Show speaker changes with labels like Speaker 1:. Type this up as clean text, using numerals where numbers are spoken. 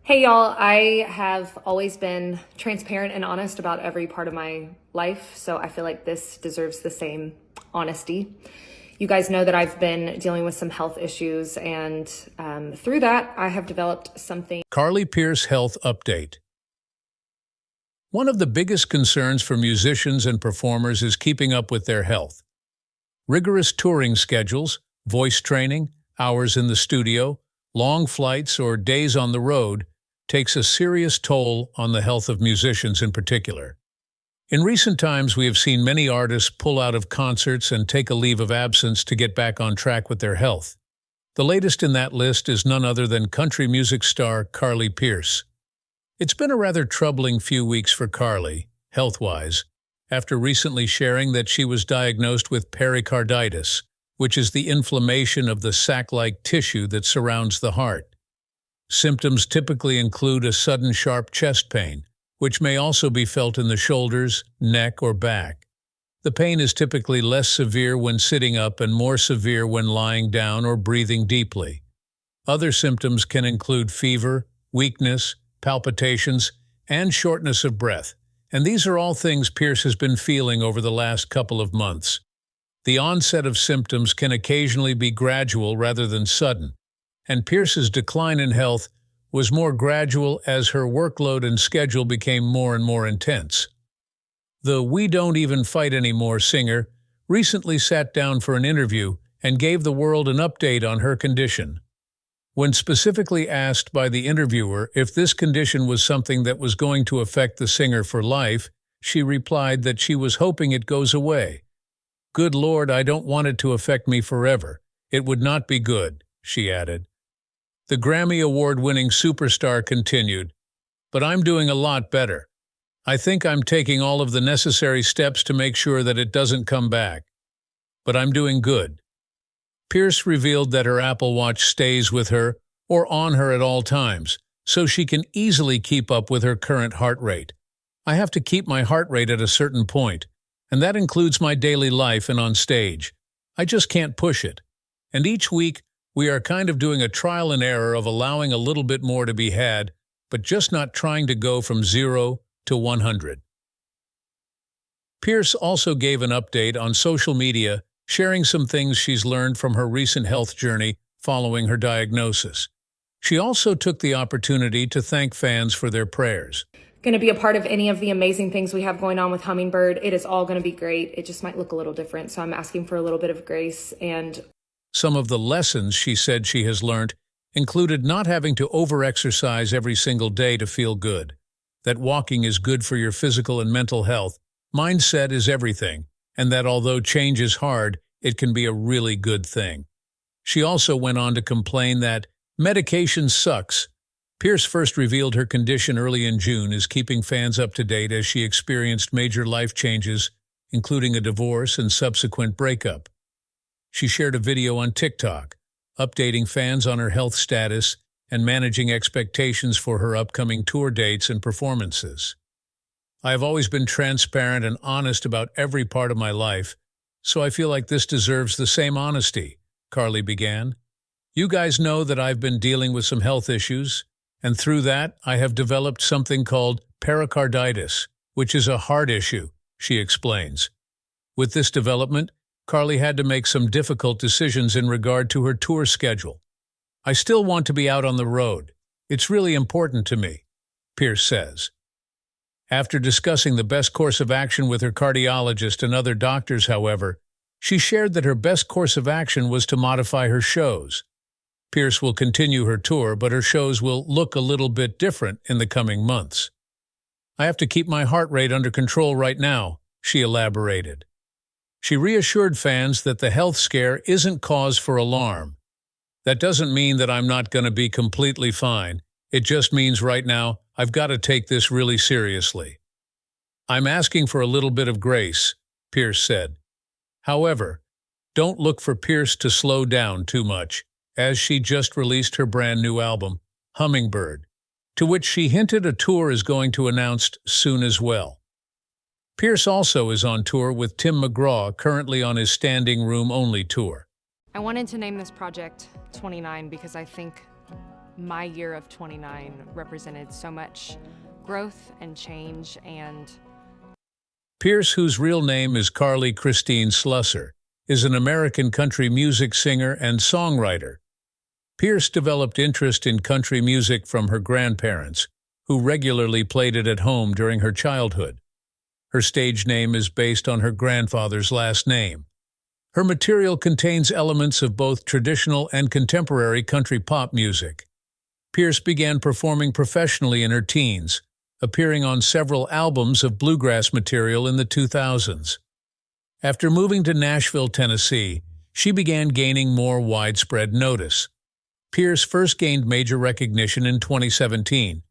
Speaker 1: Hey y'all, I have always been transparent and honest about every part of my life, so I feel like this deserves the same honesty. You guys know that I've been dealing with some health issues, and through that, I have developed something.
Speaker 2: Carly Pearce Health Update. One of the biggest concerns for musicians and performers is keeping up with their health. Rigorous touring schedules, voice training, hours in the studio, long flights, or days on the road takes a serious toll on the health of musicians in particular. In recent times, we have seen many artists pull out of concerts and take a leave of absence to get back on track with their health. The latest in that list is none other than country music star Carly Pearce. It's been a rather troubling few weeks for Carly, health-wise, after recently sharing that she was diagnosed with pericarditis, which is the inflammation of the sac-like tissue that surrounds the heart. Symptoms typically include a sudden sharp chest pain, which may also be felt in the shoulders, neck, or back. The pain is typically less severe when sitting up and more severe when lying down or breathing deeply. Other symptoms can include fever, weakness, palpitations, and shortness of breath, and these are all things Pearce has been feeling over the last couple of months. The onset of symptoms can occasionally be gradual rather than sudden, and Pearce's decline in health was more gradual as her workload and schedule became more and more intense. The We Don't Even Fight Anymore singer recently sat down for an interview and gave the world an update on her condition. When specifically asked by the interviewer if this condition was something that was going to affect the singer for life, she replied that she was hoping it goes away. "Good Lord, I don't want it to affect me forever. It would not be good," she added. The Grammy Award-winning superstar continued, "But I'm doing a lot better. I think I'm taking all of the necessary steps to make sure that it doesn't come back. But I'm doing good." Pearce revealed that her Apple Watch stays with her or on her at all times, so she can easily keep up with her current heart rate. "I have to keep my heart rate at a certain point, and that includes my daily life and on stage. I just can't push it. And each week, we are kind of doing a trial and error of allowing a little bit more to be had, but just not trying to go from 0 to 100. Pearce also gave an update on social media, sharing some things she's learned from her recent health journey following her diagnosis. She also took the opportunity to thank fans for their prayers.
Speaker 1: Going to be a part of any of the amazing things we have going on with Hummingbird. It is all going to be great. It just might look a little different, so I'm asking for a little bit of grace. And
Speaker 2: some of the lessons she said she has learned included not having to over-exercise every single day to feel good, that walking is good for your physical and mental health, mindset is everything, and that although change is hard, it can be a really good thing. She also went on to complain that medication sucks. Pearce first revealed her condition early in June, is keeping fans up to date as she experienced major life changes, including a divorce and subsequent breakup. She shared a video on TikTok, updating fans on her health status and managing expectations for her upcoming tour dates and performances. "I have always been transparent and honest about every part of my life, so I feel like this deserves the same honesty," Carly began. "You guys know that I've been dealing with some health issues, and through that I have developed something called pericarditis, which is a heart issue," she explains. With this development, Carly had to make some difficult decisions in regard to her tour schedule. "I still want to be out on the road. It's really important to me," Pearce says. After discussing the best course of action with her cardiologist and other doctors, however, she shared that her best course of action was to modify her shows. Pearce will continue her tour, but her shows will look a little bit different in the coming months. "I have to keep my heart rate under control right now," she elaborated. She reassured fans that the health scare isn't cause for alarm. "That doesn't mean that I'm not going to be completely fine. It just means right now I've got to take this really seriously. I'm asking for a little bit of grace," Pearce said. However, don't look for Pearce to slow down too much, as she just released her brand new album, Hummingbird, to which she hinted a tour is going to announce soon as well. Pearce also is on tour with Tim McGraw, currently on his standing room only tour.
Speaker 3: I wanted to name this project 29 because I think my year of 29 represented so much growth and change. And
Speaker 2: Pearce, whose real name is Carly Christine Slusser, is an American country music singer and songwriter. Pearce developed interest in country music from her grandparents, who regularly played it at home during her childhood. Her stage name is based on her grandfather's last name. Her material contains elements of both traditional and contemporary country pop music. Pearce began performing professionally in her teens, appearing on several albums of bluegrass material in the 2000s. After moving to Nashville, Tennessee, she began gaining more widespread notice. Pearce first gained major recognition in 2017